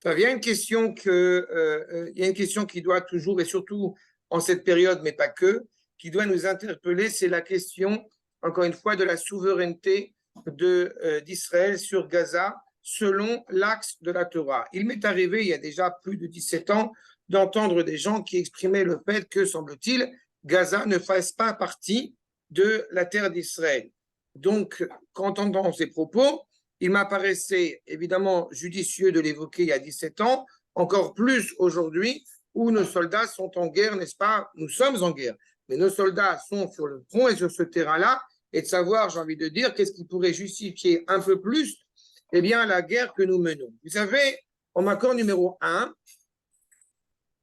Il y a une question il y a une question qui doit toujours, et surtout en cette période, mais pas que, qui doit nous interpeller, c'est la question, encore une fois, de la souveraineté d'Israël sur Gaza selon l'axe de la Torah. Il m'est arrivé, il y a déjà plus de 17 ans, d'entendre des gens qui exprimaient le fait que, semble-t-il, Gaza ne fasse pas partie de la terre d'Israël. Donc, quand on entend ces propos, il m'apparaissait évidemment judicieux de l'évoquer il y a 17 ans, encore plus aujourd'hui où nos soldats sont en guerre, n'est-ce pas? Nous sommes en guerre, mais nos soldats sont sur le front et sur ce terrain-là, et de savoir, j'ai envie de dire, qu'est-ce qui pourrait justifier un peu plus, eh bien, la guerre que nous menons. Vous savez, en accord numéro 1,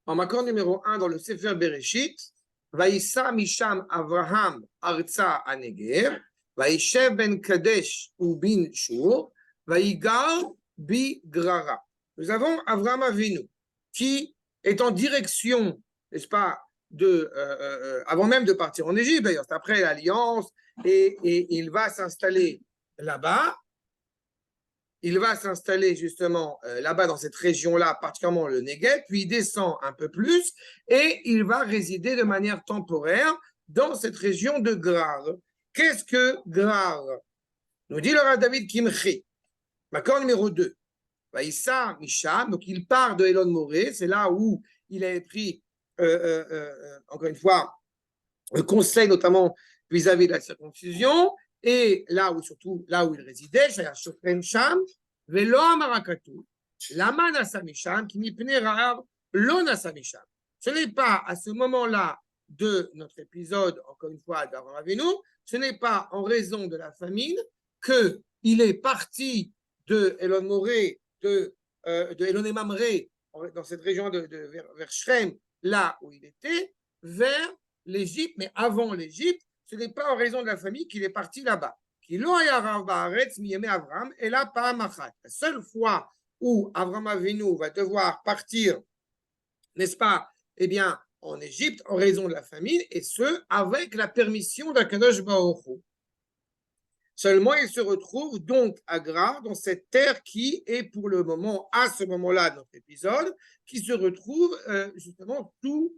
dans le Sefer Bereshit, Vaïssa Misham Avraham Arza Anegev, Vaïshev ben Kadesh ou bin Shur, Vaïgar bi Grara. Nous avons Avraham Avinu qui est en direction, n'est-ce pas, avant même de partir en Égypte, d'ailleurs, c'est après l'Alliance, et il va s'installer là-bas. Il va s'installer justement là-bas dans cette région-là, particulièrement le Negev, puis il descend un peu plus et il va résider de manière temporaire dans cette région de Grar. Qu'est-ce que Grar? Nous dit le Rav David Kimchi, accord numéro 2. Vaïssa Misham, donc il part de Elon Moré, c'est là où il avait pris, encore une fois, le conseil notamment vis-à-vis de la circoncision, et là où surtout là où il résidait, Sham, Velo Amarakatu, Lama Nasamisham, qui m'ipne Rahav, Lo Nasamisham. Ce n'est pas à ce moment-là de notre épisode, encore une fois, d'Avraham Avinu, ce n'est pas en raison de la famine qu'il est parti de Elon Moré, de Elon et Mamré, dans cette région vers Shrem, là où il était, vers l'Égypte, mais avant l'Égypte, ce n'est pas en raison de la famille qu'il est parti là-bas. La seule fois où Avraham Avinu va devoir partir, n'est-ce pas, eh bien, en Égypte, en raison de la famine, et ce, avec la permission d'Akadosh Baruch Hu. Seulement, il se retrouve donc à Grar, dans cette terre qui est pour le moment, à ce moment-là de notre épisode, qui se retrouve justement sous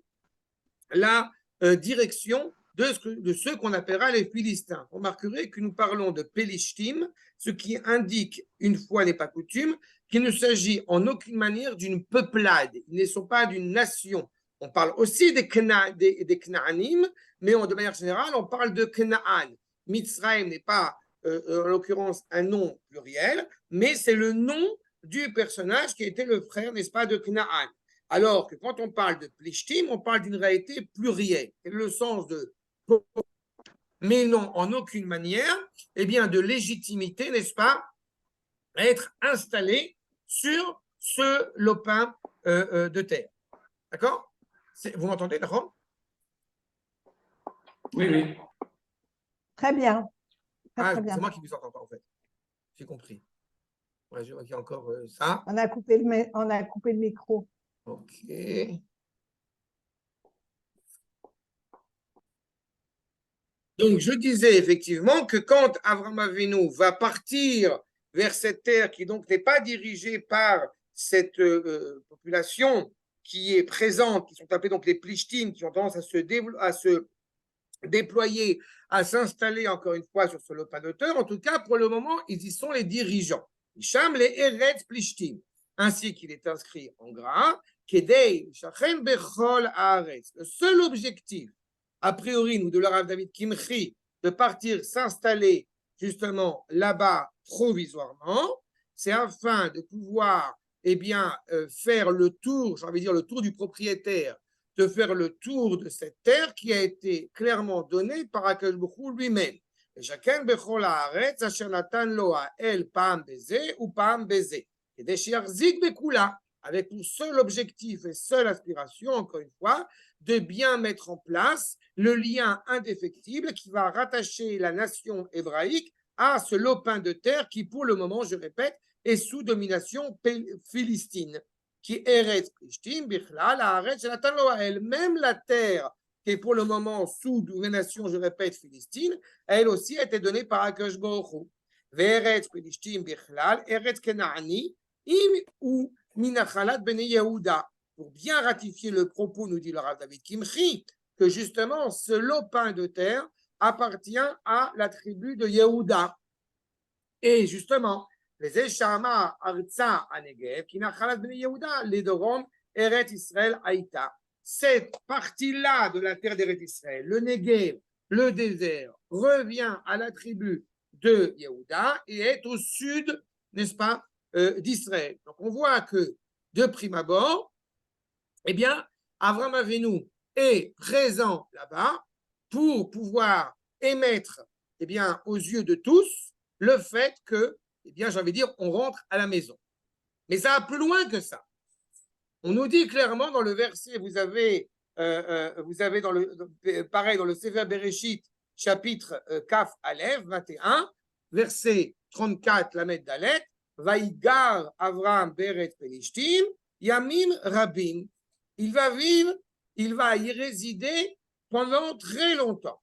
la direction de ceux qu'on appellera les Philistins. Vous remarquerez que nous parlons de Pélishtim, ce qui indique, une fois n'est pas coutume, qu'il ne s'agit en aucune manière d'une peuplade. Ils ne sont pas d'une nation. On parle aussi des Knaanim, mais de manière générale, on parle de Knaan. Mitzrayim n'est pas, en l'occurrence, un nom pluriel, mais c'est le nom du personnage qui était le frère, n'est-ce pas, de Knaan. Alors que quand on parle de Plishtim, on parle d'une réalité plurielle. Quel est le sens de mais non, en aucune manière, eh bien, de légitimité, n'est-ce pas, à être installé sur ce lopin de terre. D'accord? Vous m'entendez, d'accord? Oui, oui. Très bien. Très bien. C'est moi qui vous entends pas, en fait. J'ai compris. Ouais, je vois qu'il y a encore ça. On a coupé le micro. Ok. Donc, je disais effectivement que quand Avraham Avinu va partir vers cette terre qui donc n'est pas dirigée par cette population qui est présente, qui sont appelés donc les Plishtim, qui ont tendance à se déployer, à s'installer encore une fois sur ce lopin de terre, en tout cas pour le moment, ils y sont les dirigeants. Isham les Eretz Plishtim, ainsi qu'il est inscrit en gras, Kedei Shachen Bechol Haaretz. Le seul objectif a priori, nous, de le Rav David Kimchi, de partir s'installer justement là-bas provisoirement, c'est afin de pouvoir faire le tour, j'ai envie de dire le tour du propriétaire, de faire le tour de cette terre qui a été clairement donnée par Akadosh Baruch Hu lui-même. Et chacun bechol haaretz asher natan lo ha'el pa'am bezeh ou pa'am bezeh. Et des shiachzik bekula, avec pour seul objectif et seule aspiration, encore une fois, de bien mettre en place le lien indéfectible qui va rattacher la nation hébraïque à ce lopin de terre qui, pour le moment, je répète, est sous domination philistine. Qui Eretz Plishtim, Bichlal, Haaretz, Shenatan lo ha'el. Même la terre qui est pour le moment sous domination, je répète, philistine, elle aussi a été donnée par Akadosh Baruch Hu. Ve'eretz Plishtim, Bichlal, Eretz Kenaani, im ou minachalat bnei Yehuda. Pour bien ratifier le propos, nous dit le Rav David Kimchi, que justement ce lopin de terre appartient à la tribu de Yehuda. Et justement, les Eshama Arza Anegev, qui Nachalat bnei Yehuda, les Dorom, Eret Israël Haïta. Cette partie-là de la terre d'Eret Israël, le Negev, le désert, revient à la tribu de Yehuda et est au sud, n'est-ce pas, d'Israël. Donc on voit que de prime abord, eh bien, Avram Avinu est présent là-bas pour pouvoir émettre, eh bien, aux yeux de tous le fait que, eh bien, j'ai envie de dire, on rentre à la maison. Mais ça va plus loin que ça. On nous dit clairement dans le verset, vous avez dans pareil dans le Sefer Bereshit, chapitre Kaf Aleph 21, verset 34, Lamed Dalet, Vaïgar Avram Beret Pelishtim, Yamim Rabim. Il va vivre, il va y résider pendant très longtemps.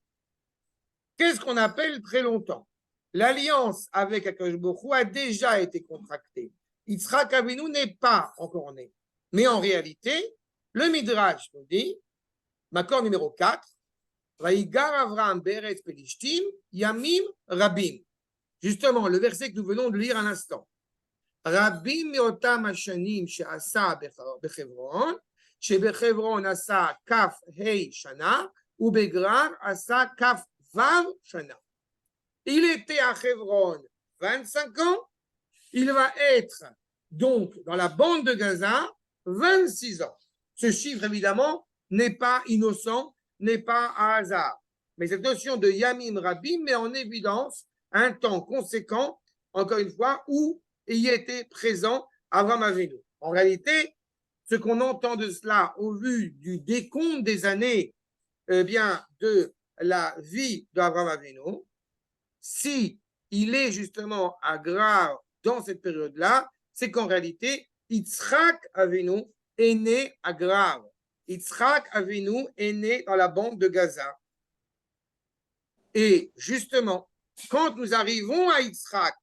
Qu'est-ce qu'on appelle très longtemps? L'alliance avec Akadosh Baruch Hu a déjà été contractée. Yitzhak Avinu n'est pas encore né. Mais en réalité, le Midrash nous dit, Makor numéro 4, Vaïgar Avram Beretz Pelishtim, Yamim Rabim. Justement, le verset que nous venons de lire à l'instant. Rabim meotam hashanim she'asa bechevron, שבחברון עשה כף ה' שנה, ובגרר עשה כף ו' שנה. Il était à Hebron 25 ans, il va être donc dans la bande de Gaza 26 ans. Ce chiffre, évidemment, n'est pas innocent, n'est pas un hasard. Mais cette notion de Yamim Rabim met en évidence un temps conséquent, encore une fois, où il y était présent Avram Avinu. En réalité, ce qu'on entend de cela au vu du décompte des années bien, de la vie d'Avram Avinu, si il est justement à Grar dans cette période-là, c'est qu'en réalité, Yitzhak Avinu est né à Grar. Yitzhak Avinu est né dans la bande de Gaza. Et justement, quand nous arrivons à Yitzhak,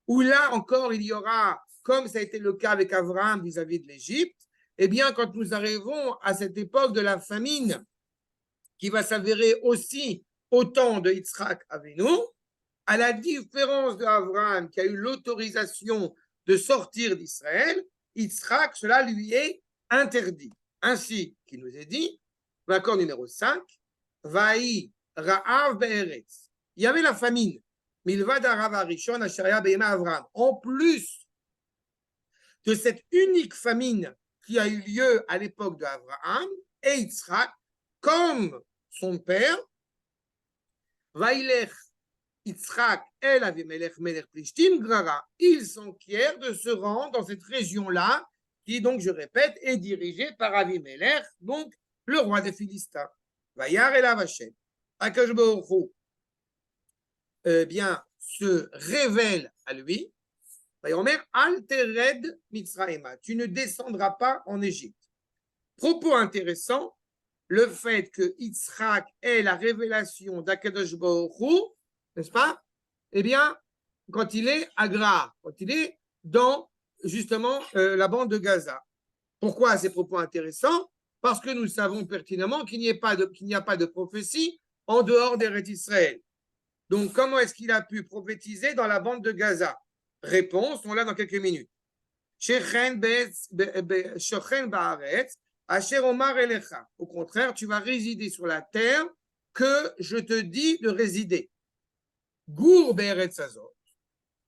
où là encore il y aura, comme ça a été le cas avec Abraham vis-à-vis de l'Égypte, eh bien, quand nous arrivons à cette époque de la famine, qui va s'avérer aussi au temps de Yitzhak Avinu, à la différence d'Abraham qui a eu l'autorisation de sortir d'Israël, Yitzhak, cela lui est interdit. Ainsi qu'il nous est dit, l'accord numéro 5, Vaï Ra'av Be'eretz. Il y avait la famine. Milvad Arav Arishon Asharia Be'ema Avraham. En plus de cette unique famine qui a eu lieu à l'époque d'Abraham et Yitzhak, comme son père, Vaïlech Yitzhak El Avimelech Melech Plishtim Grara, ils s'enquièrent de se rendre dans cette région-là, qui donc, je répète, est dirigée par Avimelech, donc le roi des Philistins. Vayar Elav Hashem. Akadosh Baruch Hu, bien, se révèle à lui. Vayomer Al Tered Mitzraïma. Tu ne descendras pas en Égypte. Propos intéressant, le fait que Yitzhak ait la révélation d'Akadosh Baruch Hu, n'est-ce pas? Eh bien, quand il est à Gra, quand il est dans justement la bande de Gaza. Pourquoi ces propos intéressants? Parce que nous savons pertinemment qu'il n'y a pas de prophétie en dehors d'Eretz Israël. Donc, comment est-ce qu'il a pu prophétiser dans la bande de Gaza? Réponse, on l'a dans quelques minutes. Au contraire, tu vas résider sur la terre que je te dis de résider. Gour be'eretz hazot,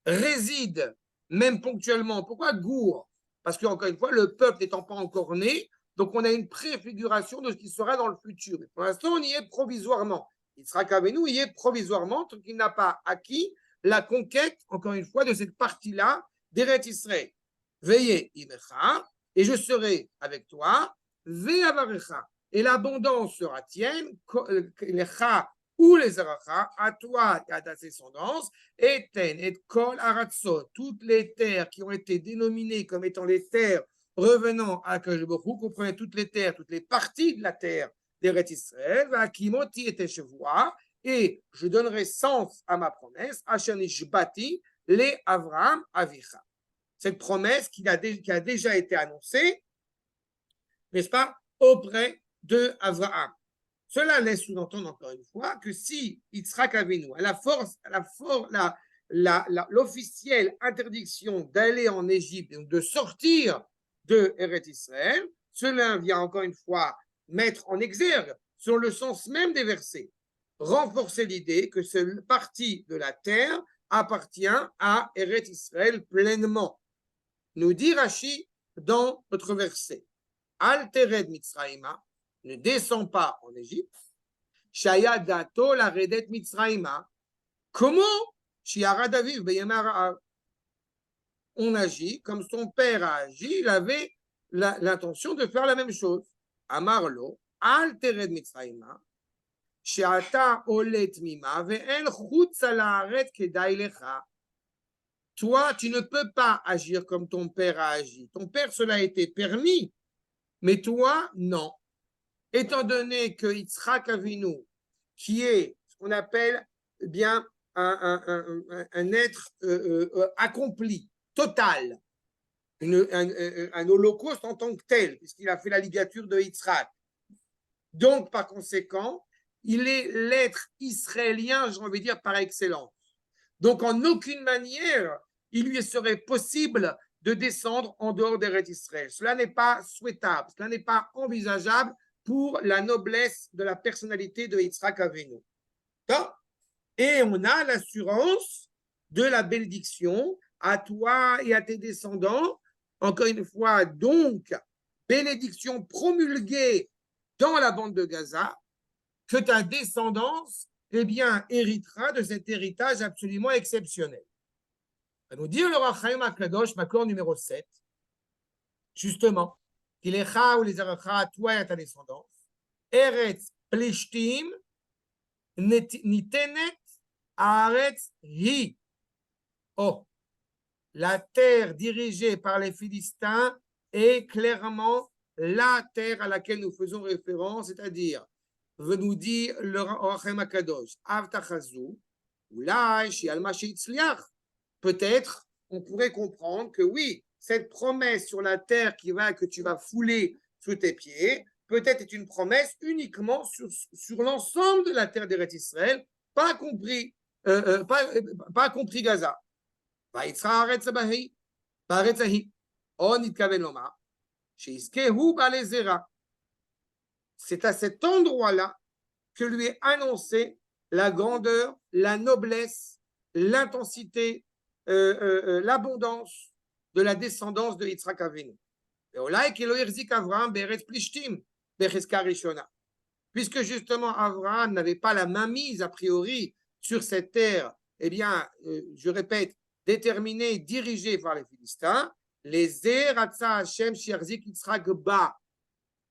réside même ponctuellement. Pourquoi Gour? Parce qu'encore une fois, le peuple n'étant pas encore né, donc on a une préfiguration de ce qui sera dans le futur. Et pour l'instant, on y est provisoirement. Yitzhak Avinu y est provisoirement, tant qu'il n'a pas acquis la conquête, encore une fois, de cette partie-là d'Eretz Israël. Veillez, Imecha, et je serai avec toi, Ve'avarecha, et l'abondance sera tienne, Lecha ou les Aracha, à toi et à ta descendance, et Ten, et Kol Aratzot, toutes les terres qui ont été dénominées comme étant les terres revenant à Akadosh Baruch Hu, comprenez toutes les terres, toutes les parties de la terre d'Eretz Israël, Va'akimoti et Teshevoa, et je donnerai sens à ma promesse, Asher Nishbati, le Avraham Avicha. cette promesse qui a déjà été annoncée, n'est-ce pas, auprès de Abraham. Cela laisse sous-entendre encore une fois que si Yitzhak Avinu a l'officielle interdiction d'aller en Égypte, donc de sortir de Eretz Israël, cela vient encore une fois mettre en exergue, sur le sens même des versets, renforcer l'idée que cette partie de la terre appartient à Eretz Israël pleinement. Nous dit Rashi dans notre verset, Al tered Mitzraïma, ne descend pas en Égypte, Shaya dato la redet Mitzraïma, comment Shiara Daviv beyamar, on agit comme son père a agi, il avait l'intention de faire la même chose. Amarlo, Al tered Mitzraïma, Sheata olet mima, ve'en chutz al haaretz kedai lecha. Toi, tu ne peux pas agir comme ton père a agi. Ton père, cela a été permis, mais toi, non. Étant donné que Yitzhak Avinu, qui est ce qu'on appelle bien un être accompli, total, un holocauste en tant que tel, puisqu'il a fait la ligature de Yitzhak. Donc, par conséquent, il est l'être israélien, j'ai envie de dire, par excellence. Donc, en aucune manière, il lui serait possible de descendre en dehors d'Eretz Israël. Cela n'est pas souhaitable, cela n'est pas envisageable pour la noblesse de la personnalité de Yitzhak Avinu. Et on a l'assurance de la bénédiction à toi et à tes descendants. Encore une fois, donc, bénédiction promulguée dans la bande de Gaza, que ta descendance, eh bien, héritera de cet héritage absolument exceptionnel. Va nous dire le Ohr HaChaim HaKadosh, Makor numéro 7, justement, Kilecha ou les Aracha, toi et à ta descendance, Eretz Plishtim, Nitenet, Haaretz Hi. Oh, la terre dirigée par les Philistins est clairement la terre à laquelle nous faisons référence, c'est-à-dire, veut nous dire le Ohr HaChaim HaKadosh, Avtachazu, Ulai, Shialma Sheitzliach. Peut-être, on pourrait comprendre que oui, cette promesse sur la terre que tu vas fouler sous tes pieds, peut-être est une promesse uniquement sur l'ensemble de la terre d'Eretz Israël, pas compris Gaza. C'est à cet endroit-là que lui est annoncée la grandeur, la noblesse, l'intensité, l'abondance de la descendance de Yitzhak Avinu. Puisque justement Abraham n'avait pas la mainmise a priori sur cette terre, eh bien, je répète, déterminée, dirigée par les Philistins, les Eratza Hashem Shiarzik Yitzhak Ba,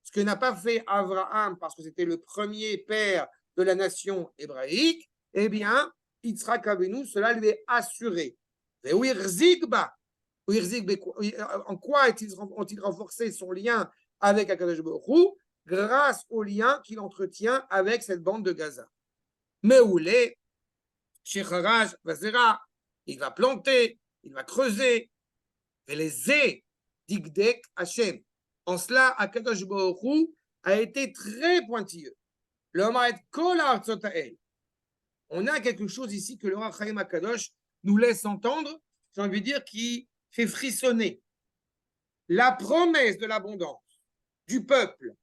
ce que n'a pas fait Abraham parce que c'était le premier père de la nation hébraïque, eh bien, Yitzhak Avinu, cela lui est assuré. En quoi ont-ils renforcé son lien avec Akadosh Baruch Hu? Grâce au lien qu'il entretient avec cette bande de Gaza. Meoulé, Shecharaj Vazera, il va planter, il va creuser, et les Zé, Digdek Hashem. En cela, Akadosh Baruch Hu a été très pointilleux. On a quelque chose ici que le Ohr HaChaim HaKadosh nous laisse entendre, j'ai envie de dire, qui fait frissonner. La promesse de l'abondance du peuple,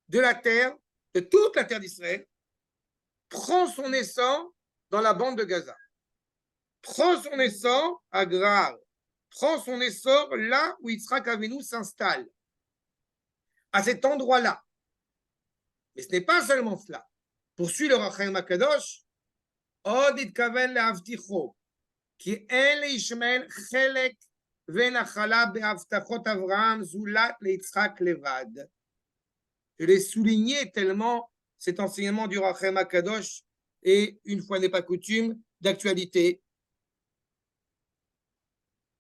de la terre, de toute la terre d'Israël, prend son essor dans la bande de Gaza, prend son essor à Grar, prend son essor là où Yitzhak Avinu s'installe, à cet endroit-là. Mais ce n'est pas seulement cela. Poursuit le Ohr HaChaim HaKadosh, עוד התכוון להבטיחו, כי אין לישמעאל חלק ונחלה בהבטחות אברהם זולת ליצחק לבד. Je l'ai souligné tellement cet enseignement du Ohr HaChaim HaKadosh est, une fois n'est pas coutume, d'actualité.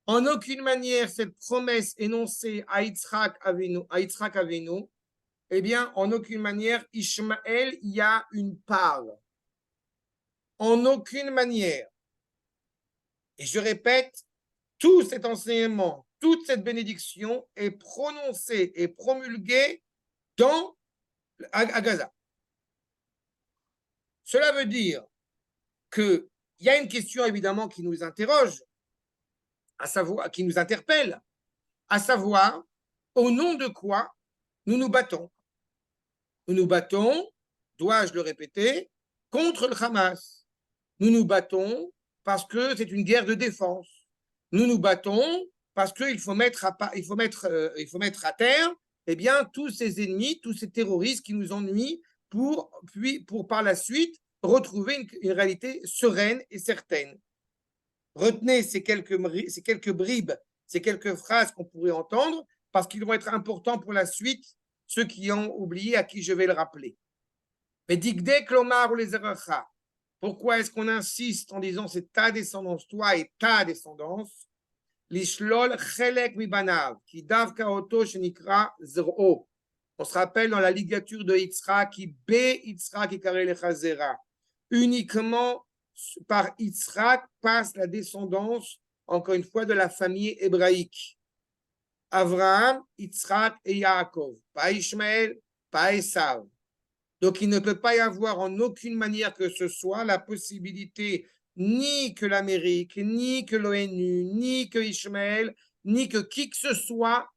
En aucune manière, cette promesse énoncée à Yitzhak Avinu, eh bien, en aucune manière, Ishmaël y a une part. En aucune manière. Et je répète, tout cet enseignement, toute cette bénédiction est prononcée et promulguée à Gaza. Cela veut dire qu'il y a une question évidemment qui nous interroge, à savoir, qui nous interpelle, à savoir au nom de quoi nous nous battons. Nous nous battons, dois-je le répéter, contre le Hamas. Nous nous battons parce que c'est une guerre de défense. Nous nous battons parce qu'il faut mettre à terre tous ces ennemis, tous ces terroristes qui nous ennuient pour par la suite retrouver une réalité sereine et certaine. Retenez ces quelques bribes, ces quelques phrases qu'on pourrait entendre parce qu'ils vont être importants pour la suite, ceux qui ont oublié à qui je vais le rappeler. Mais digde klomar ou les eracha. Pourquoi est-ce qu'on insiste en disant c'est ta descendance, toi et ta descendance? Lishlol chelek mibanav, ki davka oto shenikra zer'o. On se rappelle dans la ligature de Yitzhak, qui be Yitzhak qui carré le chazera. Uniquement par Yitzhak passe la descendance, encore une fois, de la famille hébraïque. Avraham, Yitzhak et Yaakov. Pas Ishmaël, pas Esav. Donc, il ne peut pas y avoir en aucune manière que ce soit la possibilité ni que l'Amérique, ni que l'ONU, ni que Ishmaël, ni que qui que ce soit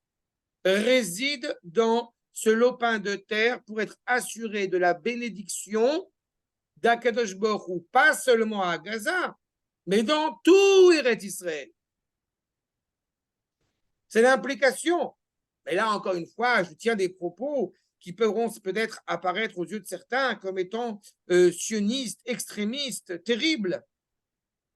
réside dans ce lopin de terre pour être assuré de la bénédiction d'Akadosh Baruch Hu, pas seulement à Gaza, mais dans tout Eretz Israël. C'est l'implication. Mais là, encore une fois, je tiens des propos qui pourront peut-être apparaître aux yeux de certains comme étant sionistes, extrémistes, terribles.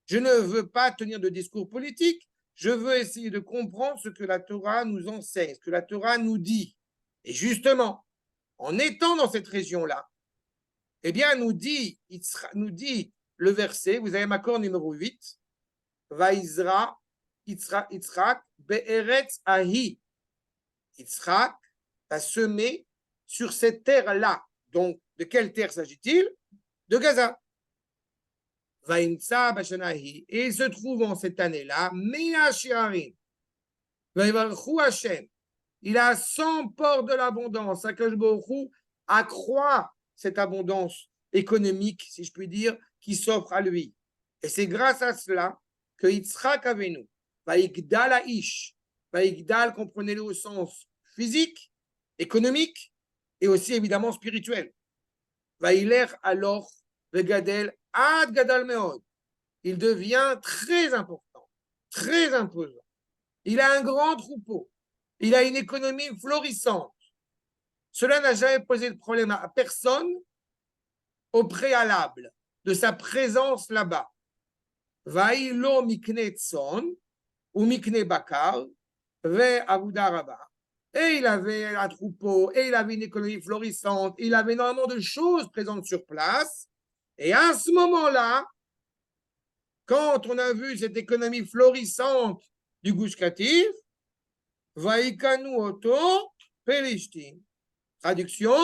Je ne veux pas tenir de discours politique, je veux essayer de comprendre ce que la Torah nous enseigne, ce que la Torah nous dit. Et justement, en étant dans cette région-là, eh bien, nous dit le verset, vous avez ma corde numéro 8, Vaizra Yitzhak be'eretz ahi. Yitzhak a semé sur cette terre-là. Donc, de quelle terre s'agit-il? De Gaza. Vaimtsa bashanahi. Et il se trouve en cette année-là, Mea shi'arim. Vaivarchu Hashem. Il a 100 ports de l'abondance. Akadosh Baruch Hu accroît cette abondance économique, si je puis dire, qui s'offre à lui. Et c'est grâce à cela que Yitzhak Avenu, Vaigdal Aish, Vaigdal, comprenez-le au sens physique, économique, et aussi évidemment spirituel. Vailer alors, Vegadel, Ad Gadal Meod. Il devient très important, très imposant. Il a un grand troupeau. Il a une économie florissante. Cela n'a jamais posé de problème à personne au préalable de sa présence là-bas. Vaïlo mikne tson ou mikne bakar ve avudaraba. Et il avait un troupeau, et il avait une économie florissante, il avait énormément de choses présentes sur place. Et à ce moment-là, quand on a vu cette économie florissante du Gush Katif, Vaikanu Oto Pelishtim. Traduction,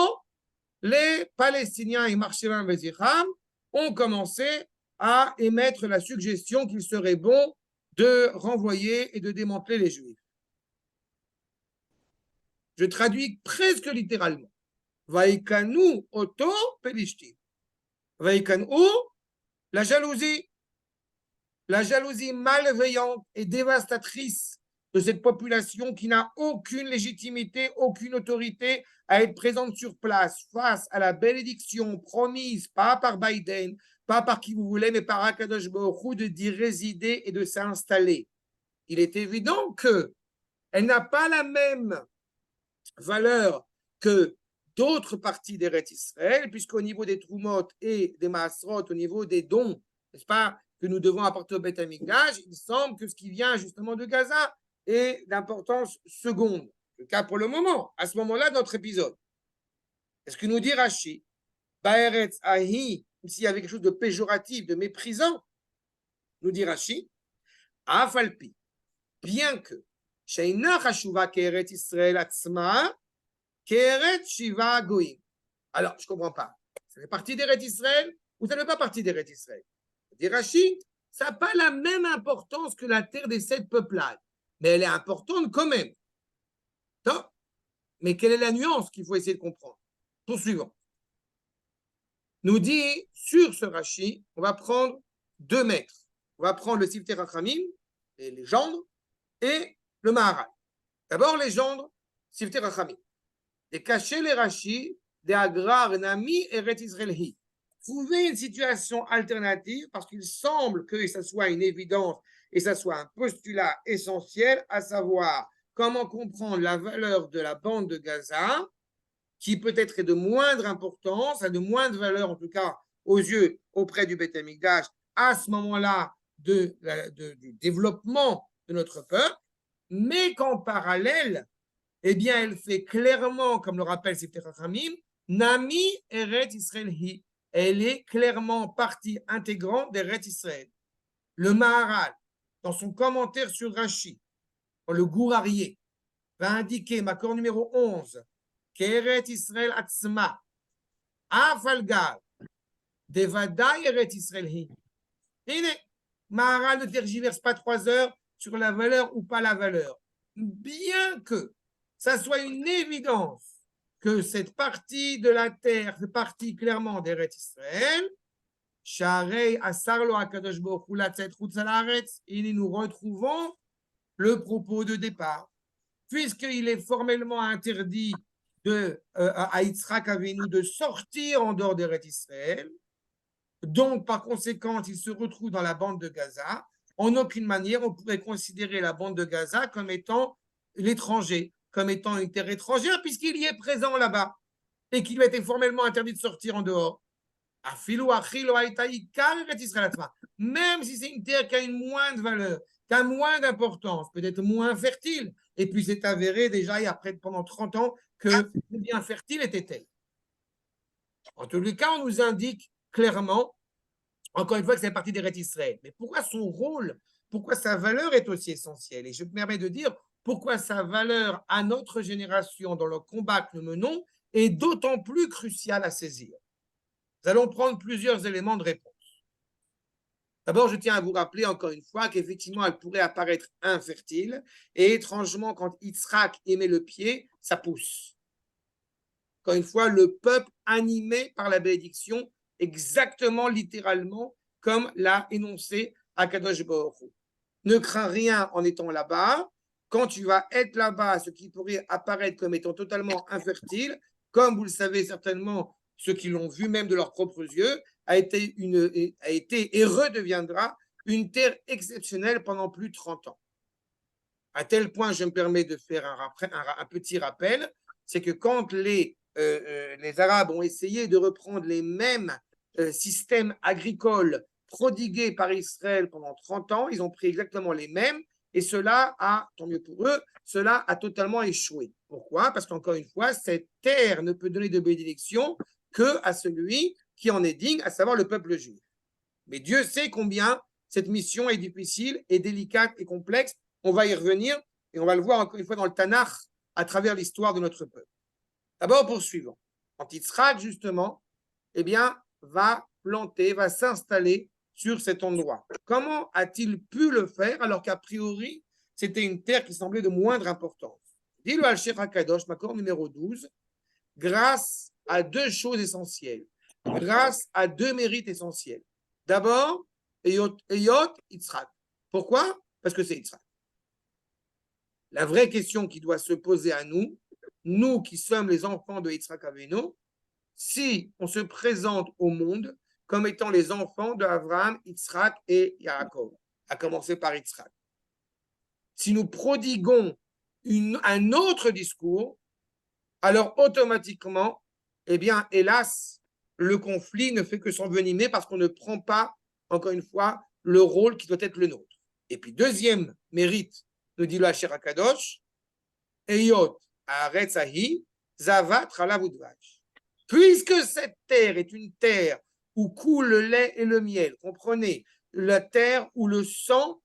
les Palestiniens et Marchevan Vezicham ont commencé à émettre la suggestion qu'il serait bon de renvoyer et de démanteler les Juifs. Je traduis presque littéralement. Vaikanu Oto Pelishtim. Vaikanu, la jalousie malveillante et dévastatrice de cette population qui n'a aucune légitimité, aucune autorité à être présente sur place face à la bénédiction promise, pas par Biden, pas par qui vous voulez, mais par Akadosh Baruch Hu, d'y résider et de s'installer. Il est évident qu'elle n'a pas la même valeur que d'autres parties d'Eretz Israël, puisqu'au niveau des Troumot et des Maasrot, au niveau des dons, n'est-ce pas, que nous devons apporter au Beth Amikdash, il semble que ce qui vient justement de Gaza est d'importance seconde. Le cas pour le moment, à ce moment-là de notre épisode. Est-ce que nous dit Rashi, Ba'eretz Ahi, s'il y avait quelque chose de péjoratif, de méprisant, nous dit Rashi, Afalpi, bien que, Sheina Chashuva Ke'eretz Israël Atzma, Ke'eretz Shiva Goïm. Alors, je ne comprends pas. Ça fait partie d'Eretz Israël ou ça ne fait pas partie d'Eretz Israël? Dit Rashi, ça n'a pas la même importance que la terre des 7 peuplades, mais elle est importante quand même. Top. Mais quelle est la nuance qu'il faut essayer de comprendre? Poursuivons. Nous dit, sur ce Rashi, on va prendre 2 maîtres. On va prendre le Siftei Rachamim, les gendres, et le Maharal. D'abord, les gendres, Siftei Rachamim. Et cacher les Rashi, des Agrar Nami Eret Israël Hi. Trouver une situation alternative, parce qu'il semble que ça soit une évidence et ça soit un postulat essentiel, à savoir comment comprendre la valeur de la bande de Gaza, qui peut-être est de moindre importance, a de moindre valeur, en tout cas aux yeux, auprès du Beth Amikdash, à ce moment-là du développement de notre peuple, mais qu'en parallèle, eh bien, elle fait clairement, comme le rappelle Siftei Chachamim, Nami Eret Israël Hi. Elle est clairement partie intégrante d'Eret Israël. Le Maharal, dans son commentaire sur Rashi, dans le Gourarié, va indiquer, Makor numéro 11, qu'Eret Israël Atzma, Afalgal, Devadai Eret Israël Hi. Et Maharal ne tergiverse pas 3 heures sur la valeur ou pas la valeur. Bien que ça soit une évidence que cette partie de la terre fait partie clairement d'Eretz Israël, Sharei Asarlo Akadosh Baruch Hu Latzet Chutz Haaretz, et nous retrouvons le propos de départ. Puisqu'il est formellement interdit à Yitzhak Avinu de sortir en dehors d'Eretz Israël, donc par conséquent, il se retrouve dans la bande de Gaza. En aucune manière, on pourrait considérer la bande de Gaza comme étant l'étranger, comme étant une terre étrangère, puisqu'il y est présent là-bas et qu'il lui a été formellement interdit de sortir en dehors. Même si c'est une terre qui a une moindre valeur, qui a moins d'importance, peut-être moins fertile, et puis c'est avéré déjà il y a pendant 30 ans que bien fertile était-elle. En tous les cas, on nous indique clairement, encore une fois, que c'est partie d'Eretz Israël. Mais pourquoi son rôle, pourquoi sa valeur est aussi essentielle? Et je me permets de dire pourquoi sa valeur à notre génération dans le combat que nous menons est d'autant plus cruciale à saisir. Nous allons prendre plusieurs éléments de réponse. D'abord, je tiens à vous rappeler encore une fois qu'effectivement, elle pourrait apparaître infertile et étrangement, quand Yitzhak émet le pied, ça pousse. Encore une fois, le peuple animé par la bénédiction, exactement, littéralement, comme l'a énoncé Akadosh Baruch Hu. Ne crains rien en étant là-bas. Quand tu vas être là-bas, ce qui pourrait apparaître comme étant totalement infertile, comme vous le savez certainement, ceux qui l'ont vu même de leurs propres yeux, a été et redeviendra une terre exceptionnelle pendant plus de 30 ans. À tel point, je me permets de faire un petit rappel, c'est que quand les Arabes ont essayé de reprendre les mêmes systèmes agricoles prodigués par Israël pendant 30 ans, ils ont pris exactement les mêmes, et cela a, tant mieux pour eux, cela a totalement échoué. Pourquoi? Parce qu'encore une fois, cette terre ne peut donner de bénédiction qu'à celui qui en est digne, à savoir le peuple juif. Mais Dieu sait combien cette mission est difficile et délicate et complexe. On va y revenir, et on va le voir encore une fois dans le Tanakh, à travers l'histoire de notre peuple. D'abord, poursuivons. Quand Yitzhak, justement, eh bien, va planter, va s'installer sur cet endroit. Comment a-t-il pu le faire alors qu'a priori, c'était une terre qui semblait de moindre importance? Dit le Al-Sheikh HaKadosh, Makor numéro 12, grâce à 2 choses essentielles, grâce à 2 mérites essentiels. D'abord, Eyot Yitzhak. Pourquoi? Parce que c'est Yitzhak. La vraie question qui doit se poser à nous, nous qui sommes les enfants de Yitzhak Avinu, si on se présente au monde comme étant les enfants d'Abraham, Yitzhak et Yaakov, à commencer par Yitzhak. Si nous prodiguons un autre discours, alors automatiquement, eh bien, hélas, le conflit ne fait que s'envenimer parce qu'on ne prend pas, encore une fois, le rôle qui doit être le nôtre. Et puis, deuxième mérite, nous dit le Asher HaKadosh, Eyot Haaretz Ahi, Zavat Chalav Udvash. Puisque cette terre est une terre où coule le lait et le miel, comprenez, la terre où le sang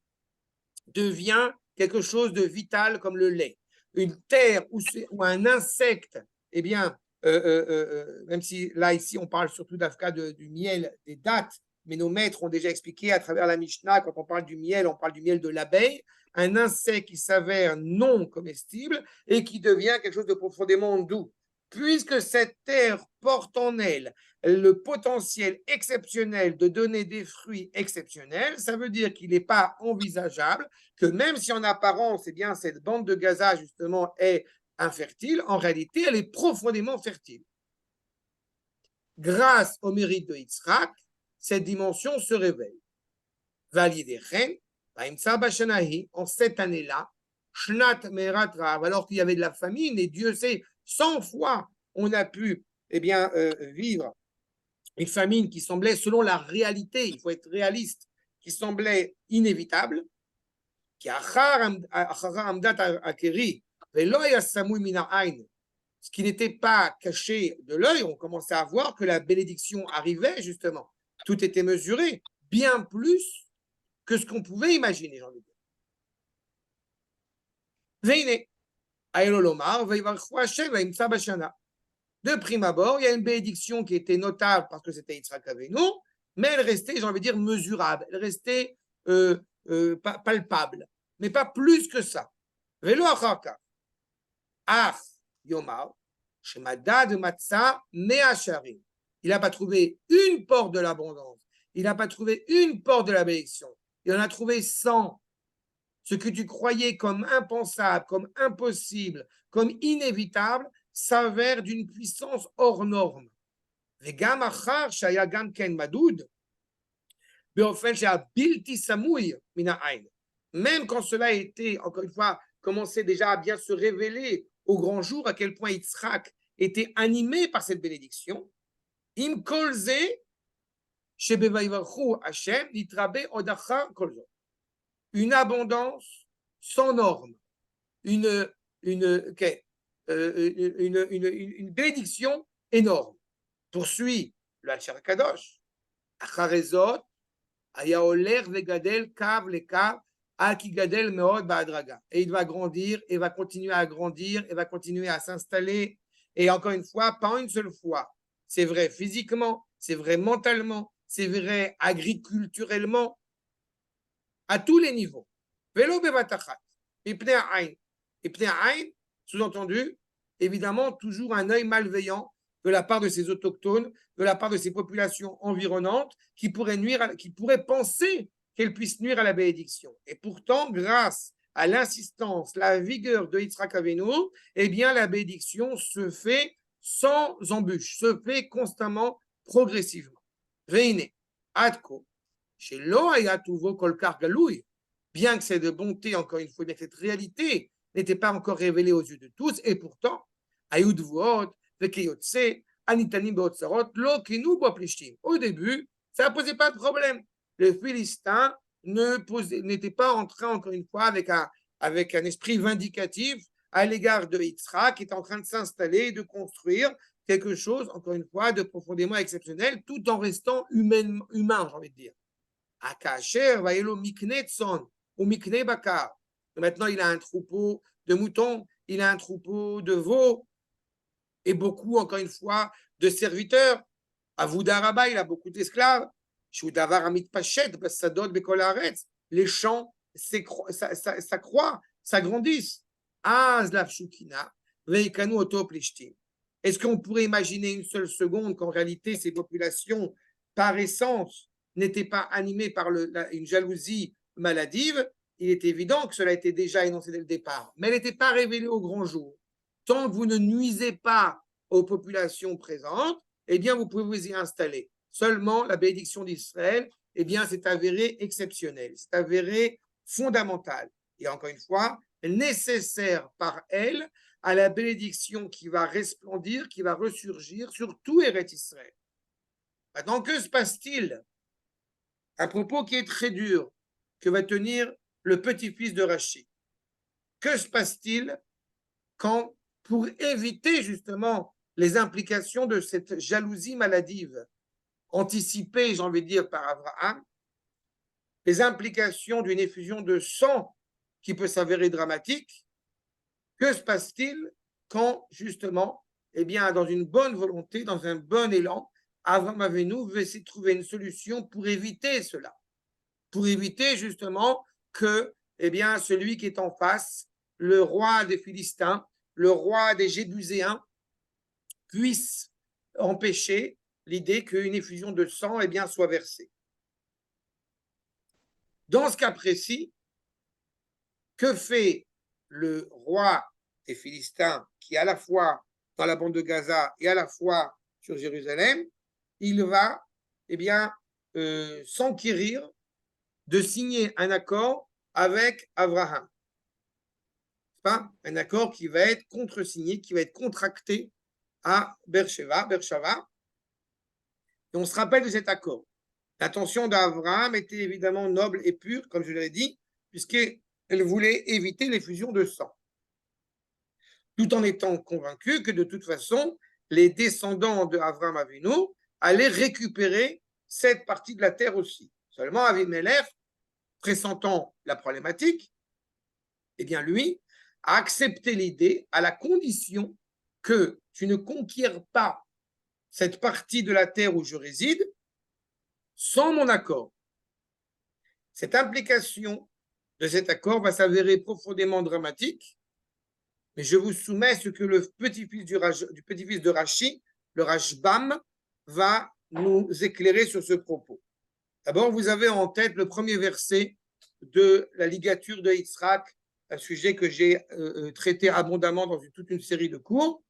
devient quelque chose de vital comme le lait. Une terre où un insecte, eh bien, même si là, ici, on parle surtout d'Afka du miel, des dattes, mais nos maîtres ont déjà expliqué à travers la Mishnah, quand on parle du miel, on parle du miel de l'abeille, un insecte qui s'avère non comestible et qui devient quelque chose de profondément doux. Puisque cette terre porte en elle le potentiel exceptionnel de donner des fruits exceptionnels, ça veut dire qu'il n'est pas envisageable que même si en apparence, eh bien, cette bande de Gaza, justement, est infertile, en réalité, elle est profondément fertile. Grâce au mérite de Yitzhak, cette dimension se révèle. En cette année-là, alors qu'il y avait de la famine, et Dieu sait, 100 fois, on a pu vivre une famine qui semblait, selon la réalité, il faut être réaliste, qui semblait inévitable, ce qui n'était pas caché de l'œil, on commençait à voir que la bénédiction arrivait justement. Tout était mesuré, bien plus que ce qu'on pouvait imaginer, j'ai envie de dire. De prime abord, il y a une bénédiction qui était notable parce que c'était Yitzhak Avinu, mais elle restait, j'ai envie de dire, mesurable, elle restait palpable, mais pas plus que ça. Velo acharka, ach yomar, shemadad matzah me'asharim. Il n'a pas trouvé une porte de l'abondance, il n'a pas trouvé une porte de la bénédiction, il en a trouvé 100. Ce que tu croyais comme impensable, comme impossible, comme inévitable, s'avère d'une puissance hors norme. Même quand cela a été, encore une fois, commencé déjà à bien se révéler au grand jour, à quel point Yitzhak était animé par cette bénédiction, une abondance sans norme, une bénédiction énorme. Poursuit le Hachar Kadosh. Acharezot, aya oler vegadel kav le kav, aki gadel meod ba'adraga. Et il va grandir, et va continuer à grandir, et va continuer à s'installer. Et encore une fois, pas une seule fois. C'est vrai physiquement, c'est vrai mentalement, c'est vrai agriculturellement, à tous les niveaux. Velo bevatachat, ipnei ha'ain. Ipnei ha'ain, sous-entendu, évidemment, toujours un œil malveillant de la part de ces autochtones, de la part de ces populations environnantes qui pourraient penser qu'elles puissent nuire à la bénédiction. Et pourtant, grâce à l'insistance, la vigueur de Yitzhak Avinu, eh bien, la bénédiction se fait sans embûche, se fait constamment, progressivement. Veine, adko, chez lo ayatuvo kolkar galoui, bien que c'est de bonté, encore une fois, bien que cette réalité n'était pas encore révélée aux yeux de tous, et pourtant, ayudvuot, au début, ça ne posait pas de problème. Les Philistins n'étaient pas en train, encore une fois, avec un esprit vindicatif à l'égard de Yitzhak, qui est en train de s'installer et de construire quelque chose, encore une fois, de profondément exceptionnel, tout en restant humain, j'ai envie de dire. Maintenant, il a un troupeau de moutons, il a un troupeau de veaux, et beaucoup, encore une fois, de serviteurs. Avouda Rabba, il a beaucoup d'esclaves. Les champs s'accroissent, s'agrandissent. Est-ce qu'on pourrait imaginer une seule seconde qu'en réalité, ces populations, par essence, n'étaient pas animées par une jalousie maladive? Il est évident que cela a été déjà énoncé dès le départ, mais elle n'était pas révélée au grand jour. Tant que vous ne nuisez pas aux populations présentes, eh bien, vous pouvez vous y installer. Seulement, la bénédiction d'Israël, eh bien, c'est avéré exceptionnel, c'est avéré fondamental. Et encore une fois, nécessaire par elle à la bénédiction qui va resplendir, qui va ressurgir sur tout Eretz Israël. Maintenant, que se passe-t-il? Un propos qui est très dur, que va tenir le petit-fils de Rachid. Que se passe-t-il quand, pour éviter justement les implications de cette jalousie maladive anticipée, j'ai envie de dire, par Abraham, les implications d'une effusion de sang qui peut s'avérer dramatique, que se passe-t-il quand, justement, eh bien, dans une bonne volonté, dans un bon élan, Avraham Avinu veut essayer de trouver une solution pour éviter cela, pour éviter justement que, eh bien, celui qui est en face, le roi des Philistins, le roi des Jébuséens, puisse empêcher l'idée qu'une effusion de sang, eh bien, soit versée. Dans ce cas précis, que fait le roi des Philistins qui est à la fois dans la bande de Gaza et à la fois sur Jérusalem? Il va, eh bien, s'enquérir de signer un accord avec Abraham. Pas un accord qui va être contresigné, qui va être contracté à Beersheva. Et on se rappelle de cet accord. L'intention d'Abraham était évidemment noble et pure, comme je l'ai dit, puisqu'elle voulait éviter l'effusion de sang, tout en étant convaincu que de toute façon, les descendants d'Abraham Avinu allaient récupérer cette partie de la terre aussi. Seulement, Avimelech, pressentant la problématique, eh bien lui a accepté l'idée à la condition que tu ne conquières pas cette partie de la terre où je réside sans mon accord. Cette implication de cet accord va s'avérer profondément dramatique, mais je vous soumets ce que le petit-fils du petit-fils de Rashi, le Rashbam, va nous éclairer sur ce propos. D'abord, vous avez en tête le premier verset de la ligature de Yitzhak, un sujet que j'ai traité abondamment dans toute une série de cours.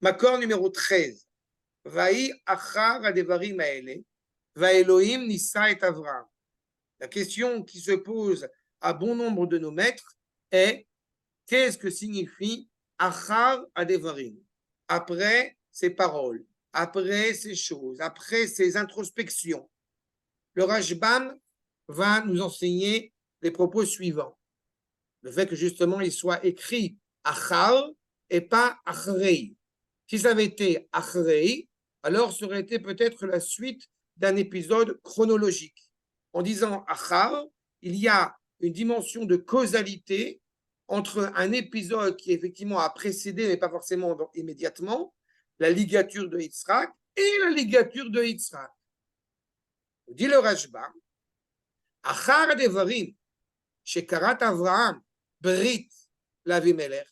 Makor numéro 13. Vaï achar adevarim haele, va Elohim nissa et Avraham. La question qui se pose à bon nombre de nos maîtres est: qu'est-ce que signifie achar adevarim? Après ces paroles, après ces choses, après ces introspections. Le Rashbam va nous enseigner les propos suivants. Le fait que justement il soit écrit achar et pas achrei. Si ça avait été achrei, alors ça aurait été peut-être la suite d'un épisode chronologique. En disant achar, il y a une dimension de causalité entre un épisode qui effectivement a précédé, mais pas forcément immédiatement, la ligature de Yitzhak et la ligature de Yitzhak. Dit le Rashbam, achar devarim, shekarat Avraham, Brit l'Avimelech,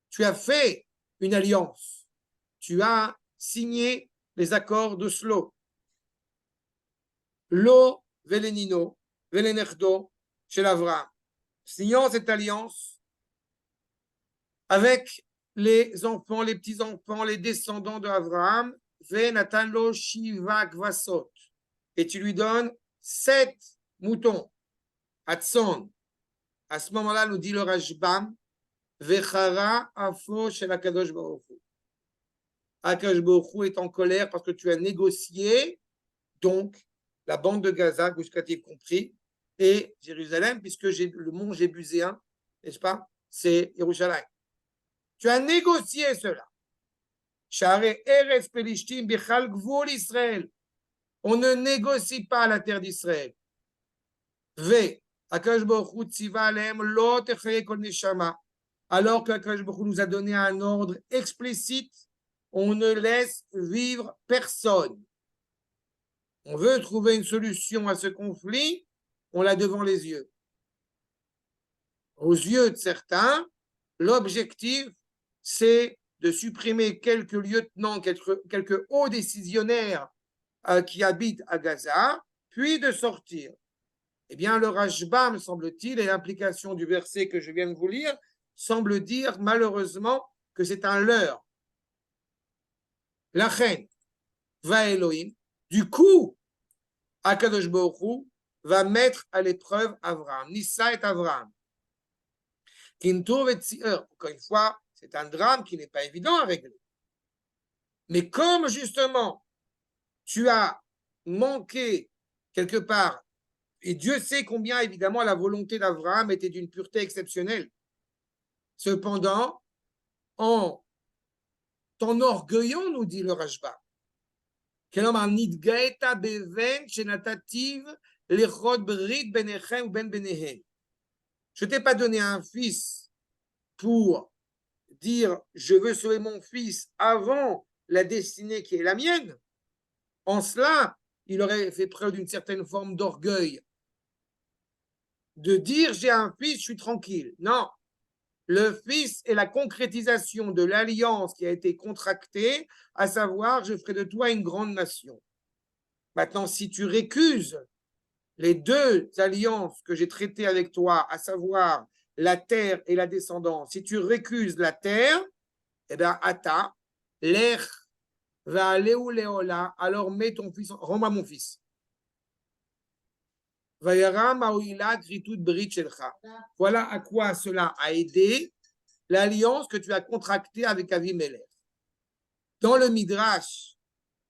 tu as fait une alliance, tu as signé les accords d'Oslo. Lo velenino, velenerdo, chez l'Avraham. Signant cette alliance avec les enfants, les petits-enfants, les descendants d'Avraham, venatanlo shiva kvasot, et tu lui donnes 7 moutons, Hatson. À ce moment-là, nous dit le Rashbam, Vechara afo shel Akadosh Baruch Hu. Akadosh Baruch Hu est en colère parce que tu as négocié, donc, la bande de Gaza, Gush Katif compris, et Jérusalem, puisque le mont Jébuséen, n'est-ce pas, c'est Yerushalayim. Tu as négocié cela. Share Eretz Pelishtim Bichal Gvul Israël. On ne négocie pas la terre d'Israël. Ve Akadosh Baruch Hu tziva alehem lo techaye kol neshama. Alors qu'Akadosh Baruch Hu nous a donné un ordre explicite, on ne laisse vivre personne. On veut trouver une solution à ce conflit, on l'a devant les yeux. Aux yeux de certains, l'objectif, c'est de supprimer quelques lieutenants, quelques hauts décisionnaires qui habitent à Gaza, puis de sortir. Eh bien, le Rashbam, semble-t-il, et l'implication du verset que je viens de vous lire, semble dire malheureusement que c'est un leurre. La reine va Elohim. Du coup, Akadosh Baruch Hu va mettre à l'épreuve Avraham. Nissa et Avraham. Kintur et Tzir. Encore une fois, c'est un drame qui n'est pas évident à régler. Mais comme justement, tu as manqué quelque part, et Dieu sait combien évidemment la volonté d'Avraham était d'une pureté exceptionnelle. Cependant, en t'enorgueillant, nous dit le Rashbam, je ne t'ai pas donné un fils pour dire je veux sauver mon fils avant la destinée qui est la mienne, En cela, il aurait fait preuve d'une certaine forme d'orgueil. De dire j'ai un fils, je suis tranquille. Non, le fils est la concrétisation de l'alliance qui a été contractée, à savoir je ferai de toi une grande nation. Maintenant, si tu récuses les deux alliances que j'ai traitées avec toi, à savoir la terre et la descendance, si tu récuses la terre, eh bien, Ata, l'air va aller où Léola, alors mets ton fils, rends-moi mon fils. Voilà à quoi cela a aidé l'alliance que tu as contractée avec Avimelech. Dans le Midrash,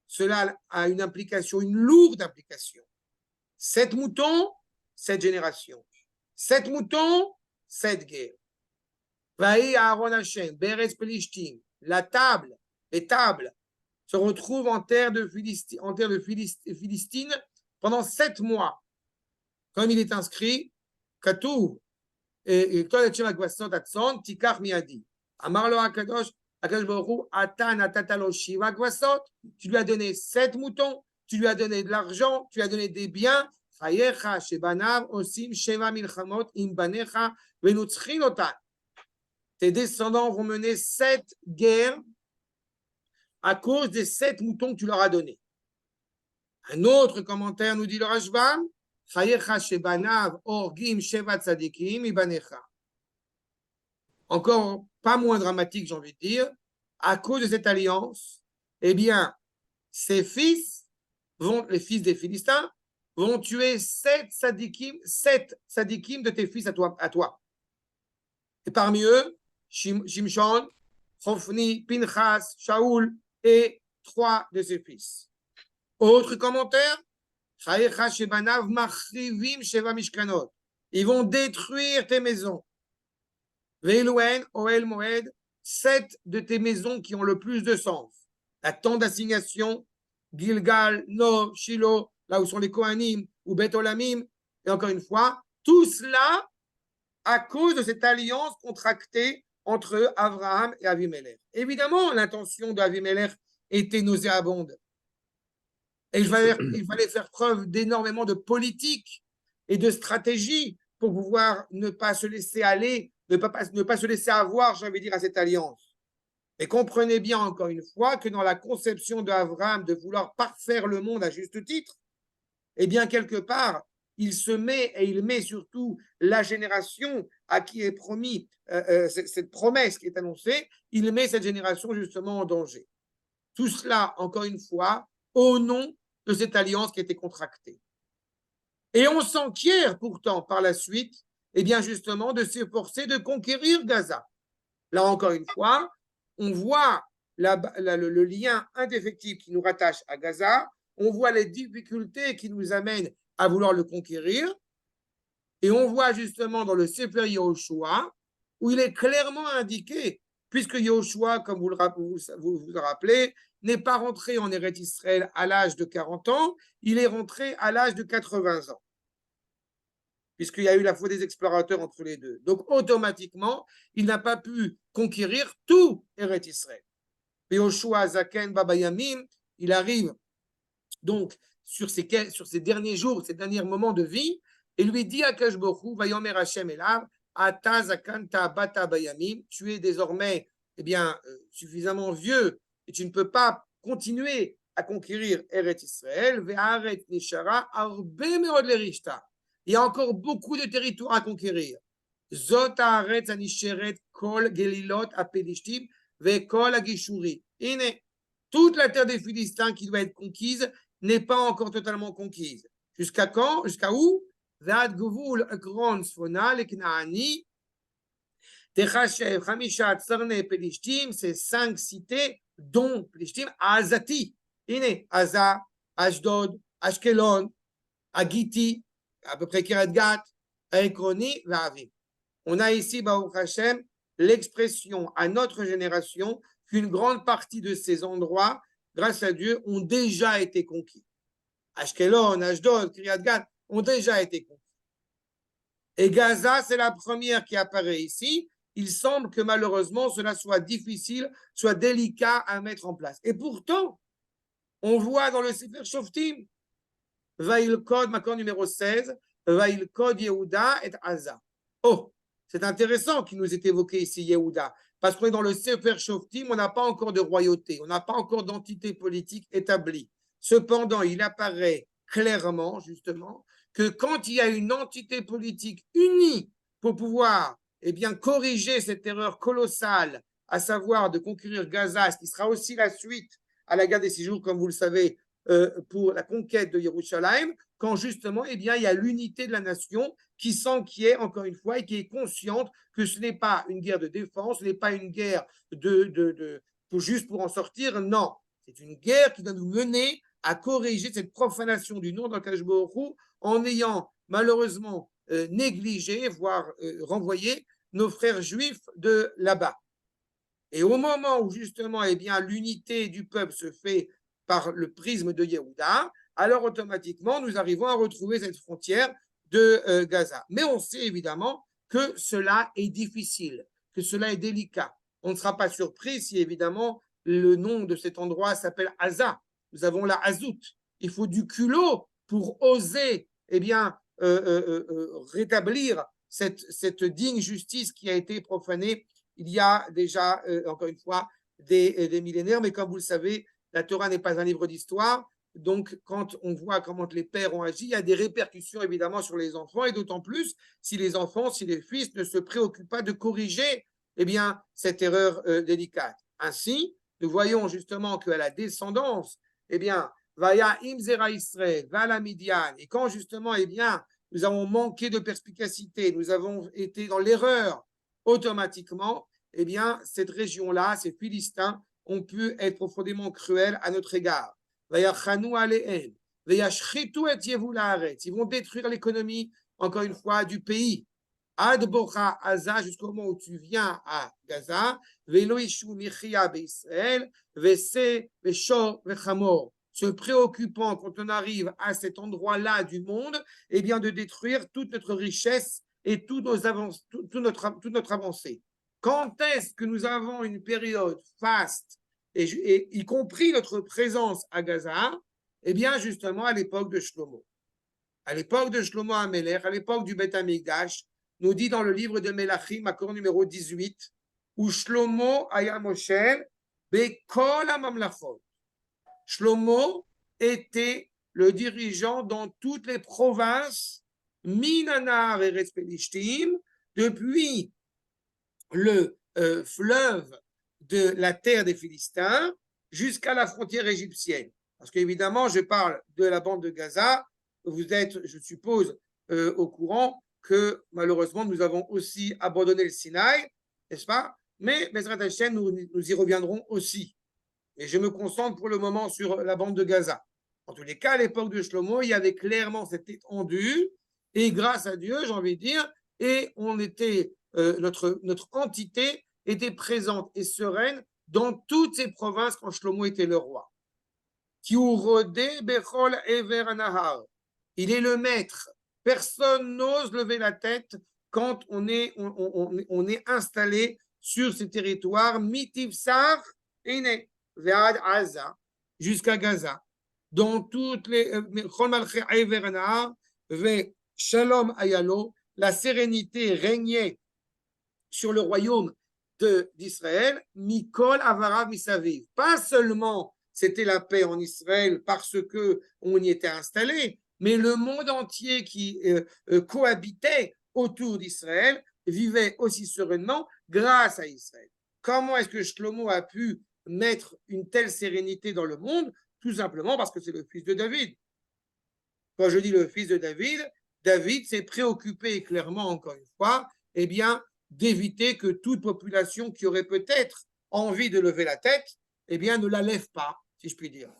cela a une implication, une lourde implication. 7 moutons, 7 générations. 7 moutons, 7 guerres. Vaï Aaron Hashem, Beres Pelishtim, la table, les tables, se retrouvent en terre de Philistine pendant 7 mois. Comme il est inscrit, Katou, et toi, tu vas Tikar Miadi. Amarlo Akadosh, Akadosh Baruch Atan Atatalo Shiva Gwasot, tu lui as donné 7 moutons, tu lui as donné de l'argent, tu lui as donné des biens. Chayecha Shebanav Osim Sheva Milchamot Imbanecha Venutzchinotan. Tes descendants vont mener 7 guerres à cause des 7 moutons que tu leur as donnés. Un autre commentaire nous dit le Rashbam, Chayecha Shebanav Orgim Sheva Tzadikim Ibanecha. Encore pas moins dramatique, j'ai envie de dire, à cause de cette alliance, eh bien, ces fils, les fils des Philistins, vont tuer 7 sadikim de tes fils à toi. Et parmi eux, Shimshon, Hofni, Pinchas, Shaoul et 3 de ses fils. Autre commentaire, ils vont détruire tes maisons. Veiluen, Oel Moed, 7 de tes maisons qui ont le plus de sens. La tente d'assignation, Gilgal, No, Shiloh, là où sont les Kohanim, ou Bet Olamim, et encore une fois, tout cela à cause de cette alliance contractée entre Abraham et Avimelech. Évidemment, l'intention d'Avimelech était nauséabonde. Et il fallait faire preuve d'énormément de politique et de stratégie pour pouvoir ne pas se laisser aller, ne pas se laisser avoir, j'ai envie de dire, à cette alliance. Et comprenez bien, encore une fois, que dans la conception d'Abraham de vouloir parfaire le monde à juste titre, eh bien, quelque part, il se met et il met surtout la génération à qui est promis cette promesse qui est annoncée, il met cette génération justement en danger. Tout cela, encore une fois, au nom de cette alliance qui a été contractée. Et on s'enquiert pourtant par la suite, eh bien justement, de s'efforcer de conquérir Gaza. Là encore une fois, on voit le lien indéfectible qui nous rattache à Gaza, on voit les difficultés qui nous amènent à vouloir le conquérir, et on voit justement dans le Sefer Yehoshua, où il est clairement indiqué, puisque Yehoshua, comme vous vous rappelez, n'est pas rentré en Eretz Israël à l'âge de 40 ans, il est rentré à l'âge de 80 ans, puisqu'il y a eu la foi des explorateurs entre les deux. Donc, automatiquement, il n'a pas pu conquérir tout Eretz Israël. Yehoshua Zaken Baba Yamim, il arrive donc sur ces derniers jours, ces derniers moments de vie, et lui dit à Akash Borou, Vayomer Hashem Elav, Ata Zakan Bata Bayamim, tu es désormais suffisamment vieux et tu ne peux pas continuer à conquérir Eretz Israël, Ve'aret Nishara, Arbe Meod Lerishta. Il y a encore beaucoup de territoires à conquérir. Zot Haaretz Anisheret Kol Gelilot Apelishtim Ve'Kol Agishuri. Toute la terre des Philistins qui doit être conquise n'est pas encore totalement conquise. Jusqu'à quand? Jusqu'à où?Vad Gvul Akron Sfona Leknaani Techashev Hamishat Sarne Pelishtim, c'est 5 cités dont Pelishtim, Azati, Aza, Ashdod, Ashkelon, Agiti, à peu près Kiryat Gat, Ekroni, Va'avim. On a ici, Baruch Hashem, l'expression à notre génération qu'une grande partie de ces endroits, grâce à Dieu, ont déjà été conquis. Ashkelon, Ashdod, Kiryat Gat ont déjà été conquis. Et Gaza, c'est la première qui apparaît ici. Il semble que malheureusement, cela soit difficile, soit délicat à mettre en place. Et pourtant, On voit dans le Sefer Shoftim, Vaïlkod, Makor numéro 16, Vaïlkod Yehuda et Aza. Oh, c'est intéressant qu'il nous ait évoqué ici Yehuda, parce qu'on est dans le Sefer Shoftim, on n'a pas encore de royauté, on n'a pas encore d'entité politique établie. Cependant, il apparaît clairement, justement, que quand il y a une entité politique unie pour pouvoir corriger cette erreur colossale, à savoir de conquérir Gaza, ce qui sera aussi la suite à la guerre des 6 jours, comme vous le savez, pour la conquête de Jérusalem, quand justement, il y a l'unité de la nation qui s'enquiert, encore une fois, et qui est consciente que ce n'est pas une guerre de défense, ce n'est pas une guerre juste pour en sortir, non. C'est une guerre qui doit nous mener à corriger cette profanation du nom d'Akadosh Baruch Hu en ayant malheureusement négligé, voire renvoyé nos frères juifs de là-bas. Et au moment où justement l'unité du peuple se fait par le prisme de Yehuda, alors automatiquement nous arrivons à retrouver cette frontière de Gaza. Mais on sait évidemment que cela est difficile, que cela est délicat. On ne sera pas surpris si évidemment le nom de cet endroit s'appelle Aza. Nous avons la Hazout. Il faut du culot pour oser rétablir cette digne justice qui a été profanée il y a déjà, encore une fois, des millénaires. Mais comme vous le savez, la Torah n'est pas un livre d'histoire. Donc, quand on voit comment les pères ont agi, il y a des répercussions évidemment sur les enfants, et d'autant plus si les enfants, si les fils ne se préoccupent pas de corriger cette erreur délicate. Ainsi, nous voyons justement qu'à la descendance, Vaya Imzera Israël, Vala Midian, et quand justement, nous avons manqué de perspicacité, nous avons été dans l'erreur, automatiquement, cette région-là, ces Philistins, ont pu être profondément cruels à notre égard. Ils vont détruire l'économie, encore une fois, du pays. Ad Bocha Aza, jusqu'au moment où tu viens à Gaza, se préoccupant quand on arrive à cet endroit-là du monde, de détruire toute notre richesse et toute notre avancée. Quand est-ce que nous avons une période faste, et y compris notre présence à Gaza? Justement à l'époque de Shlomo. À l'époque de Shlomo HaMelech, à l'époque du Beth Amikdash, nous dit dans le livre de Melachim, accord numéro 18, où Shlomo aya Moshe bekol hamamlachot. Shlomo était le dirigeant dans toutes les provinces, Minanar et Respelishtim, depuis le fleuve de la terre des Philistins jusqu'à la frontière égyptienne. Parce qu'évidemment, je parle de la bande de Gaza. Vous êtes, je suppose, au courant que malheureusement, nous avons aussi abandonné le Sinaï, n'est-ce pas? Mais Bezrat Hashem, nous y reviendrons aussi. Et je me concentre pour le moment sur la bande de Gaza. En tous les cas, à l'époque de Shlomo, il y avait clairement cette étendue, et grâce à Dieu, j'ai envie de dire, et on était, notre entité était présente et sereine dans toutes ces provinces quand Shlomo était le roi. Il est le maître. Personne n'ose lever la tête quand on est installé sur ces territoires, Mitivsar, Ve'ad Aza, jusqu'à Gaza, dans toutes les Shalom Ayalo, la sérénité régnait sur le royaume d'Israël, Mikol Avarav Misaviv. Pas seulement c'était la paix en Israël parce qu'on y était installé, mais le monde entier qui cohabitait autour d'Israël vivait aussi sereinement grâce à Israël. Comment est-ce que Shlomo a pu mettre une telle sérénité dans le monde? Tout simplement parce que c'est le fils de David. Quand je dis le fils de David, David s'est préoccupé clairement, encore une fois, d'éviter que toute population qui aurait peut-être envie de lever la tête, ne la lève pas, si je puis dire,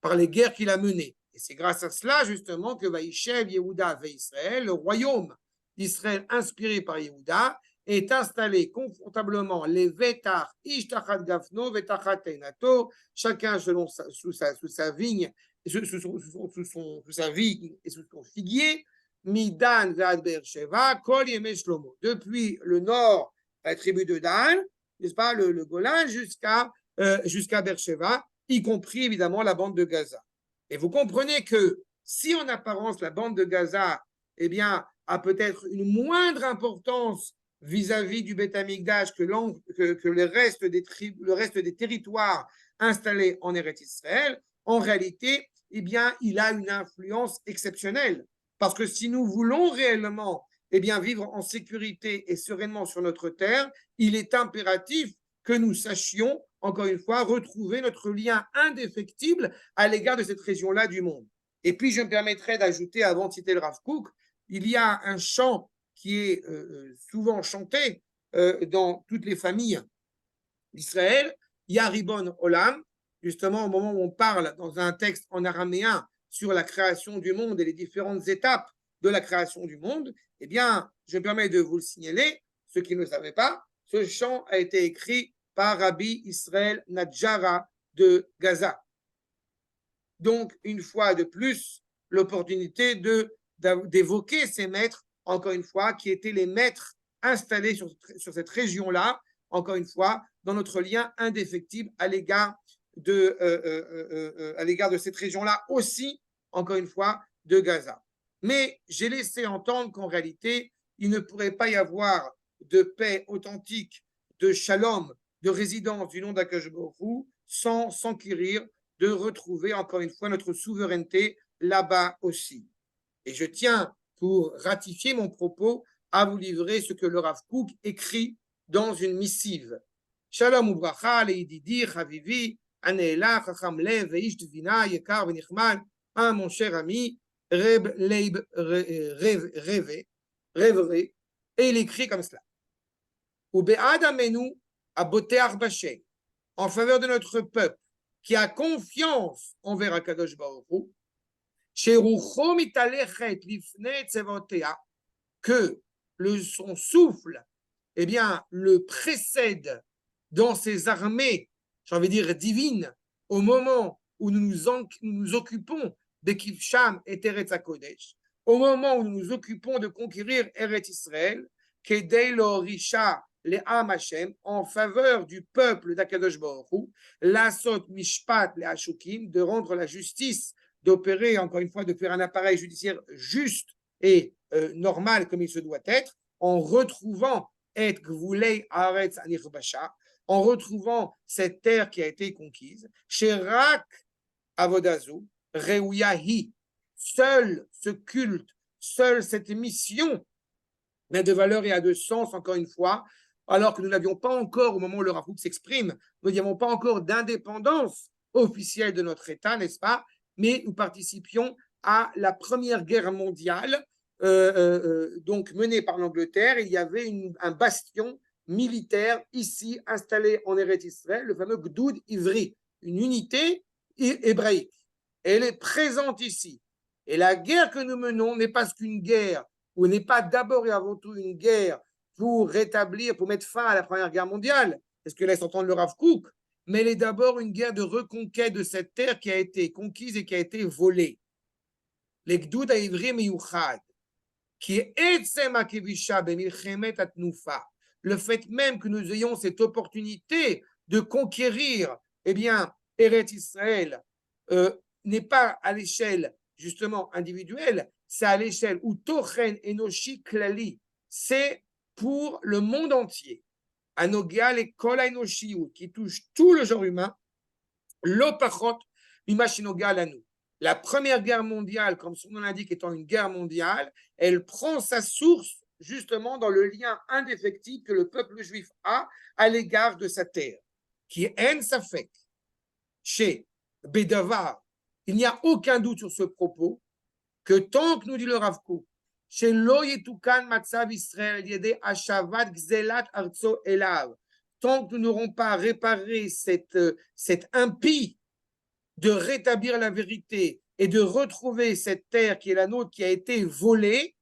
par les guerres qu'il a menées. Et c'est grâce à cela, justement, que Vaïshev Yehuda ve Israël, le royaume d'Israël inspiré par Yehuda, est installé confortablement les Vetar, Ishtachat Gafno, Vetachat Teinato, chacun sous sa vigne, sous sa vigne et sous son figuier, Midan Ve'ad Beersheva, Kol Yemei Shlomo. Depuis le nord, la tribu de Dan, n'est-ce pas, le Golan, jusqu'à Beersheva, y compris évidemment la bande de Gaza. Et vous comprenez que si en apparence la bande de Gaza, eh bien, a peut-être une moindre importance vis-à-vis du Beth Amikdash que le reste des territoires installés en Eretz Israël, en réalité, eh bien, il a une influence exceptionnelle. Parce que si nous voulons réellement eh bien, vivre en sécurité et sereinement sur notre terre, il est impératif que nous sachions, encore une fois, retrouver notre lien indéfectible à l'égard de cette région-là du monde. Et puis, je me permettrai d'ajouter, avant de citer le Rav Kook, il y a un chant qui est souvent chanté dans toutes les familles d'Israël, Yaribon Olam, justement au moment où on parle dans un texte en araméen sur la création du monde et les différentes étapes de la création du monde, eh bien, je me permets de vous le signaler, ceux qui ne le savaient pas, ce chant a été écrit par Rabbi Israël Nadjara de Gaza. Donc, une fois de plus, l'opportunité d'évoquer ces maîtres, encore une fois, qui étaient les maîtres installés sur cette région-là, encore une fois, dans notre lien indéfectible à l'égard de cette région-là aussi, encore une fois, de Gaza. Mais j'ai laissé entendre qu'en réalité, il ne pourrait pas y avoir de paix authentique, de shalom, de résidence du nom d'Akadosh Baruch Hu sans s'enquérir de retrouver encore une fois notre souveraineté là-bas aussi. Et je tiens, pour ratifier mon propos, à vous livrer ce que le Rav Kook écrit dans une missive. Shalom ubracha leididi chavivi aneela chacham lev veish devina yekar venichman mon cher ami Reb Leib Reve, et il écrit comme cela. Ube'ad amenu aboteach b'Hashem, en faveur de notre peuple qui a confiance envers Akadosh Baruch Hu, sherucho mitalechet lifnei tzevotea, que son souffle, eh bien, le précède dans ses armées, j'ai envie de dire divines, au moment où nous nous occupons de Kivsham et Eretz HaKodesh, au moment où nous nous occupons de conquérir Eretz Israël, Kedei lo risha le'am Hashem, en faveur du peuple d'Akadosh Baruch Hu, l'asot mishpat le'ashukim, de rendre la justice, d'opérer, encore une fois, de faire un appareil judiciaire juste et normal comme il se doit être, en retrouvant et gvulei haaretz anichbasha, en retrouvant cette terre qui a été conquise, sherak avodazu reuyahi, seul ce culte, seule cette mission n'a de valeur et a de sens, encore une fois, alors que nous n'avions pas encore, au moment où le Rav Kook s'exprime, nous n'avions pas encore d'indépendance officielle de notre État, n'est-ce pas? Mais nous participions à la Première Guerre mondiale, donc menée par l'Angleterre. Il y avait un bastion militaire ici installé en Eretz Israël, le fameux Gdoud Ivri, une unité hébraïque. Elle est présente ici. Et la guerre que nous menons n'est pas qu'une guerre, ou n'est pas d'abord et avant tout une guerre pour rétablir, pour mettre fin à la Première Guerre mondiale, c'est ce que laisse entendre le Rav Kook, mais elle est d'abord une guerre de reconquête de cette terre qui a été conquise et qui a été volée. Les Gdoud Ivri Meyuchad, qui est Etzem HaKevisha B'Milchemet HaTnufa, le fait même que nous ayons cette opportunité de conquérir, eh bien, Eretz Israël, n'est pas à l'échelle justement individuelle, c'est à l'échelle où Tochen Enoshi Klali, c'est pour le monde entier. Anogal et Kol Enoshi, qui touche tout le genre humain, l'opachot Mimashinogal à nous. La Première Guerre mondiale, comme son nom l'indique, étant une guerre mondiale, elle prend sa source justement dans le lien indéfectible que le peuple juif a à l'égard de sa terre, qui est En Safek, chez Bedavar. Il n'y a aucun doute sur ce propos, que tant que nous dit le Rav Kook, chez Lo Yetukan Matzav Israël Yede Ashavat Gzelat Artso Elav, tant que nous n'aurons pas réparé cette impie de rétablir la vérité et de retrouver cette terre qui est la nôtre, qui a été volée,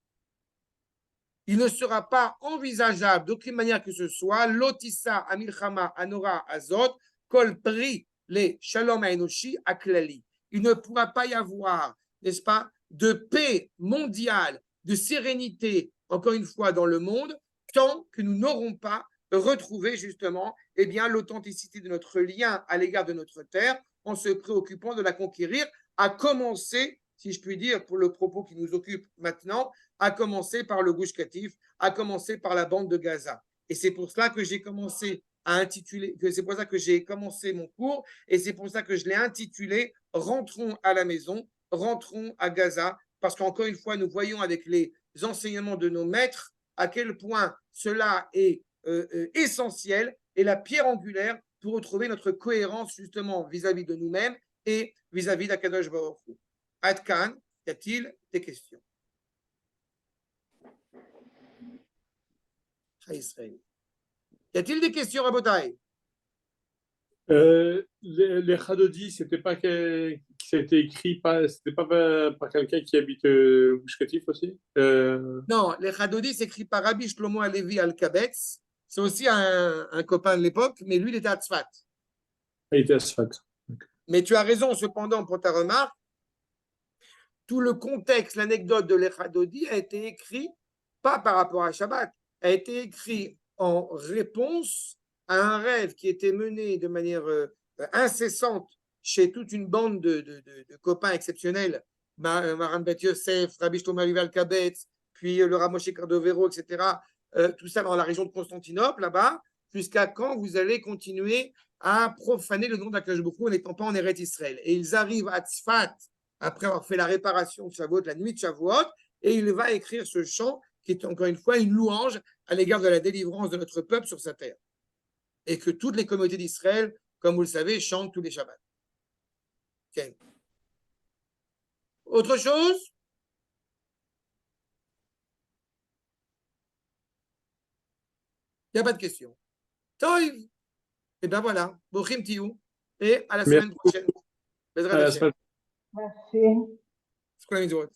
il ne sera pas envisageable d'aucune manière que ce soit, Lotissa Amilchama Anora Azot, Kol Pri le Shalom Aenoshi Aklali. Il ne pourra pas y avoir, n'est-ce pas, de paix mondiale, de sérénité, encore une fois, dans le monde, tant que nous n'aurons pas retrouvé justement, eh bien, l'authenticité de notre lien à l'égard de notre terre, en se préoccupant de la conquérir, à commencer, si je puis dire, pour le propos qui nous occupe maintenant, à commencer par le Gush Katif, à commencer par la bande de Gaza. Et c'est pour cela que j'ai commencé à intituler, que c'est pour ça que j'ai commencé mon cours, et c'est pour ça que je l'ai intitulé Rentrons à la maison, rentrons à Gaza, parce qu'encore une fois, nous voyons avec les enseignements de nos maîtres à quel point cela est essentiel et la pierre angulaire pour retrouver notre cohérence justement vis-à-vis de nous-mêmes et vis-à-vis d'Akadosh Baruch Hu. Adkan, y a-t-il des questions? Israël. Y a-t-il des questions, Rabotai? Les Chadodi, c'était pas que ça a été écrit, c'était pas par quelqu'un qui habite Gush Katif aussi Non, les Chadodi, c'est écrit par Rabbi Shlomo Alevi Al-Kabetz. C'est aussi un copain de l'époque, mais lui, il était à Tzfat. Il était à Sfat. Mais tu as raison, cependant, pour ta remarque, tout le contexte, l'anecdote de l'Echadodi a été écrit, pas par rapport à Shabbat, a été écrit en réponse à un rêve qui était mené de manière incessante chez toute une bande de copains exceptionnels, Maran Bet Yosef, Rabbi Shlomo Alevi Al-Kabetz, puis le Ramoshe Cardovero, etc., tout ça dans la région de Constantinople, là-bas, jusqu'à quand vous allez continuer à profaner le nom d'Akadosh Baruch Hu en n'étant pas en Eretz Israël. Et ils arrivent à Tzfat, après avoir fait la réparation de Shavuot, la nuit de Shavuot, et il va écrire ce chant qui est encore une fois une louange à l'égard de la délivrance de notre peuple sur sa terre. Et que toutes les communautés d'Israël, comme vous le savez, chantent tous les Shabbats. Okay. Autre chose? Il n'y a pas de question. Toiv. Et bien voilà, Bochim Tiou, et à la semaine prochaine. À la semaine. Merci. C'est quoi la mise au vote?